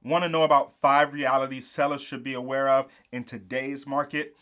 Want to know about 5 realities sellers should be aware of in today's market?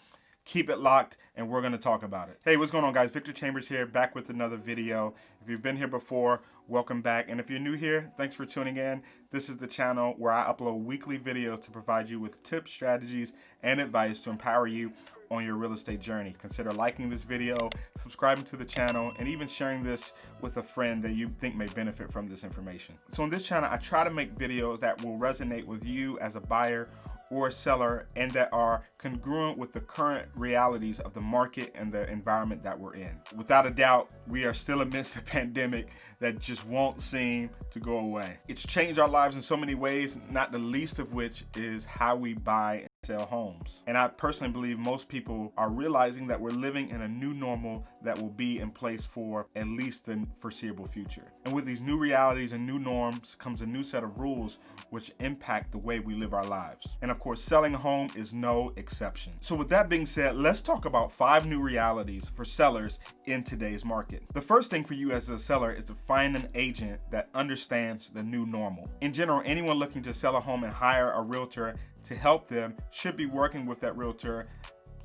Keep it locked and we're going to talk about it. Hey, what's going on, guys? Victor Chambers here, back with another video. If you've been here before, welcome back. And if you're new here, thanks for tuning in. This is the channel where I upload weekly videos to provide you with tips, strategies, and advice to empower you on your real estate journey. Consider liking this video, subscribing to the channel, and even sharing this with a friend that you think may benefit from this information. So on this channel, I try to make videos that will resonate with you as a buyer or a seller and that are congruent with the current realities of the market and the environment that we're in. Without a doubt, we are still amidst a pandemic that just won't seem to go away. It's changed our lives in so many ways, not the least of which is how we buy and sell homes. And I personally believe most people are realizing that we're living in a new normal that will be in place for at least the foreseeable future. And with these new realities and new norms comes a new set of rules which impact the way we live our lives. And of course, selling a home is no exception. So with that being said, let's talk about 5 new realities for sellers in today's market. The first thing for you as a seller is to find an agent that understands the new normal. In general, anyone looking to sell a home and hire a realtor to help them should be working with that realtor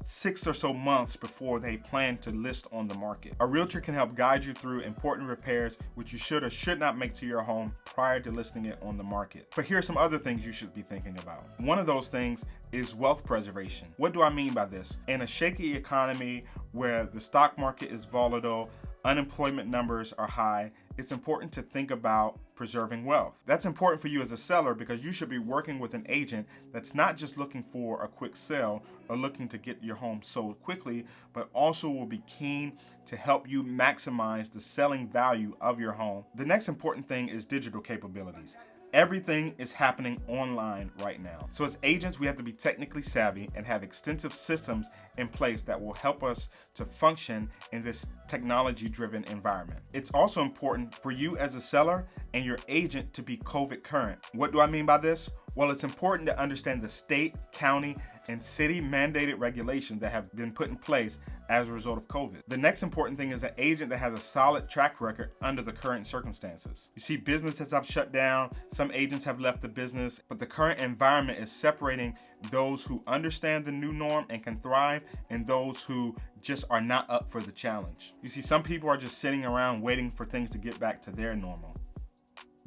6 or so months before they plan to list on the market. A realtor can help guide you through important repairs which you should or should not make to your home prior to listing it on the market. But here are some other things you should be thinking about. One of those things is wealth preservation. What do I mean by this? In a shaky economy where the stock market is volatile, unemployment numbers are high, it's important to think about preserving wealth. That's important for you as a seller because you should be working with an agent that's not just looking for a quick sale or looking to get your home sold quickly, but also will be keen to help you maximize the selling value of your home. The next important thing is digital capabilities. Everything is happening online right now. So as agents, we have to be technically savvy and have extensive systems in place that will help us to function in this technology-driven environment. It's also important for you as a seller and your agent to be COVID current. What do I mean by this? Well, it's important to understand the state, county, and city mandated regulations that have been put in place as a result of COVID. The next important thing is an agent that has a solid track record under the current circumstances. You see, businesses have shut down, some agents have left the business, but the current environment is separating those who understand the new norm and can thrive and those who just are not up for the challenge. You see, some people are just sitting around waiting for things to get back to their normal.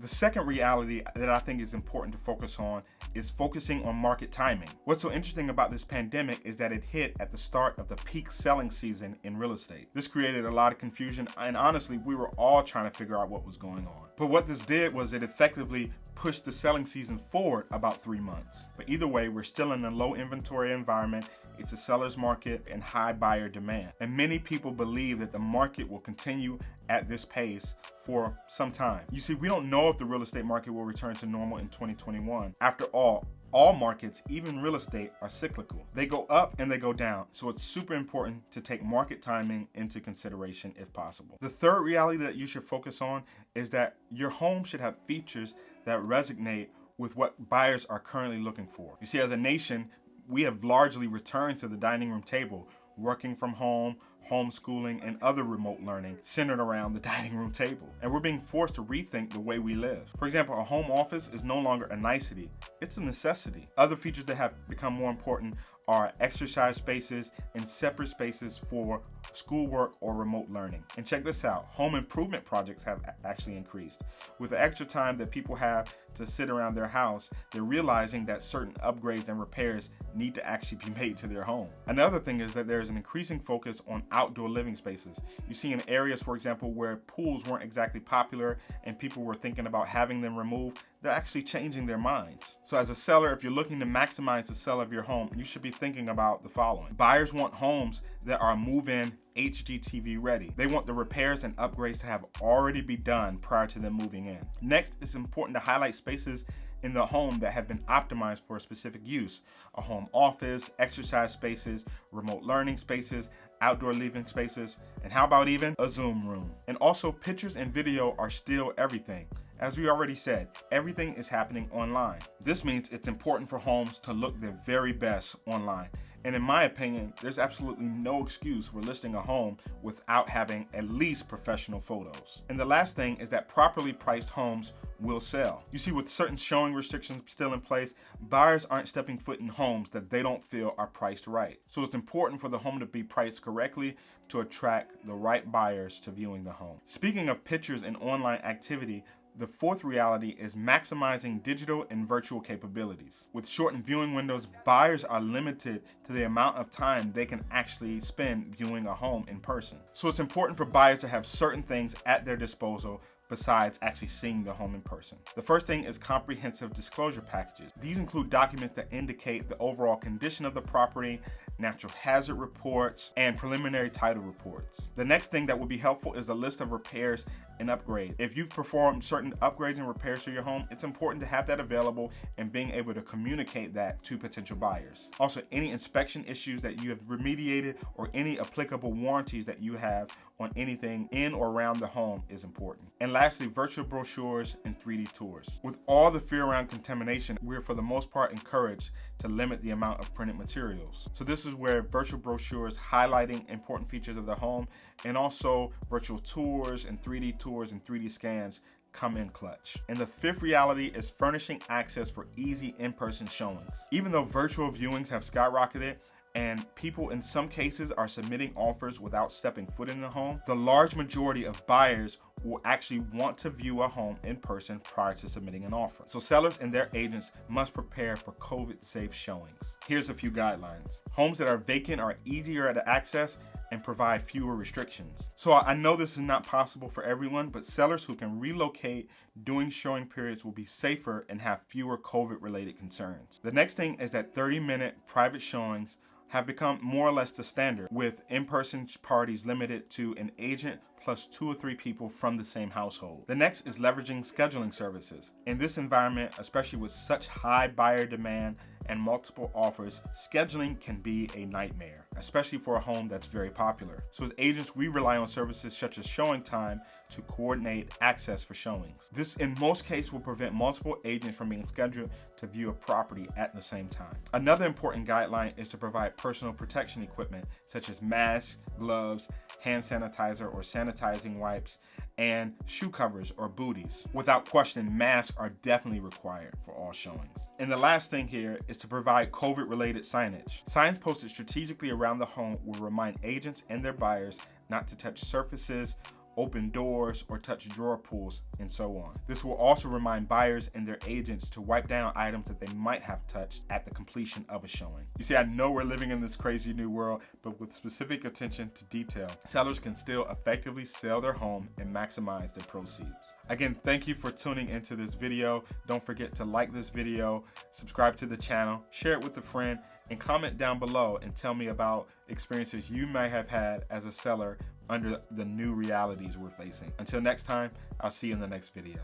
The second reality that I think is important to focus on is focusing on market timing. What's so interesting about this pandemic is that it hit at the start of the peak selling season in real estate. This created a lot of confusion, and honestly, we were all trying to figure out what was going on. But what this did was it effectively pushed the selling season forward about 3 months. But either way, we're still in a low inventory environment. It's a seller's market and high buyer demand. And many people believe that the market will continue at this pace for some time. You see, we don't know if the real estate market will return to normal in 2021. After all markets, even real estate, are cyclical. They go up and they go down. So it's super important to take market timing into consideration if possible. The third reality that you should focus on is that your home should have features that resonate with what buyers are currently looking for. You see, as a nation, we have largely returned to the dining room table, working from home, homeschooling, and other remote learning centered around the dining room table. And we're being forced to rethink the way we live. For example, a home office is no longer a nicety, it's a necessity. Other features that have become more important are exercise spaces and separate spaces for schoolwork or remote learning. And check this out, home improvement projects have actually increased. With the extra time that people have to sit around their house, they're realizing that certain upgrades and repairs need to actually be made to their home. Another thing is that there's an increasing focus on outdoor living spaces. You see in areas, for example, where pools weren't exactly popular and people were thinking about having them removed, they're actually changing their minds. So as a seller, if you're looking to maximize the sale of your home, you should be thinking about the following. Buyers want homes that are move-in HGTV ready. They want the repairs and upgrades to have already be done prior to them moving in. Next, it's important to highlight spaces in the home that have been optimized for a specific use. A home office, exercise spaces, remote learning spaces, outdoor living spaces, and how about even a Zoom room? And also, pictures and video are still everything. As we already said, everything is happening online. This means it's important for homes to look their very best online. And in my opinion, there's absolutely no excuse for listing a home without having at least professional photos. And the last thing is that properly priced homes will sell. You see, with certain showing restrictions still in place, buyers aren't stepping foot in homes that they don't feel are priced right. So it's important for the home to be priced correctly to attract the right buyers to viewing the home. Speaking of pictures and online activity, the fourth reality is maximizing digital and virtual capabilities. With shortened viewing windows, buyers are limited to the amount of time they can actually spend viewing a home in person. So it's important for buyers to have certain things at their disposal besides actually seeing the home in person. The first thing is comprehensive disclosure packages. These include documents that indicate the overall condition of the property, natural hazard reports, and preliminary title reports. The next thing that will be helpful is a list of repairs and upgrades. If you've performed certain upgrades and repairs to your home, it's important to have that available and being able to communicate that to potential buyers. Also, any inspection issues that you have remediated or any applicable warranties that you have on anything in or around the home is important. And lastly, virtual brochures and 3D tours. With all the fear around contamination, we're for the most part encouraged to limit the amount of printed materials. So this is where virtual brochures highlighting important features of the home and also virtual tours and 3D tours and 3D scans come in clutch. And the fifth reality is furnishing access for easy in-person showings. Even though virtual viewings have skyrocketed, and people in some cases are submitting offers without stepping foot in the home, the large majority of buyers will actually want to view a home in person prior to submitting an offer. So sellers and their agents must prepare for COVID-safe showings. Here's a few guidelines. Homes that are vacant are easier to access and provide fewer restrictions. So I know this is not possible for everyone, but sellers who can relocate during showing periods will be safer and have fewer COVID-related concerns. The next thing is that 30-minute private showings have become more or less the standard, with in-person parties limited to an agent plus 2 or 3 people from the same household. The next is leveraging scheduling services. In this environment, especially with such high buyer demand and multiple offers, scheduling can be a nightmare, especially for a home that's very popular. So as agents, we rely on services such as Showing Time to coordinate access for showings. This in most cases will prevent multiple agents from being scheduled to view a property at the same time. Another important guideline is to provide personal protection equipment such as masks, gloves, hand sanitizer or sanitizing wipes, and shoe covers or booties. Without question, masks are definitely required for all showings. And the last thing here is to provide COVID-related signage. Signs posted strategically around the home will remind agents and their buyers not to touch surfaces, open doors, or touch drawer pulls, and so on. This will also remind buyers and their agents to wipe down items that they might have touched at the completion of a showing. You see, I know we're living in this crazy new world, but with specific attention to detail, sellers can still effectively sell their home and maximize their proceeds. Again, thank you for tuning into this video. Don't forget to like this video, subscribe to the channel, share it with a friend, and comment down below and tell me about experiences you may have had as a seller under the new realities we're facing. Until next time, I'll see you in the next video.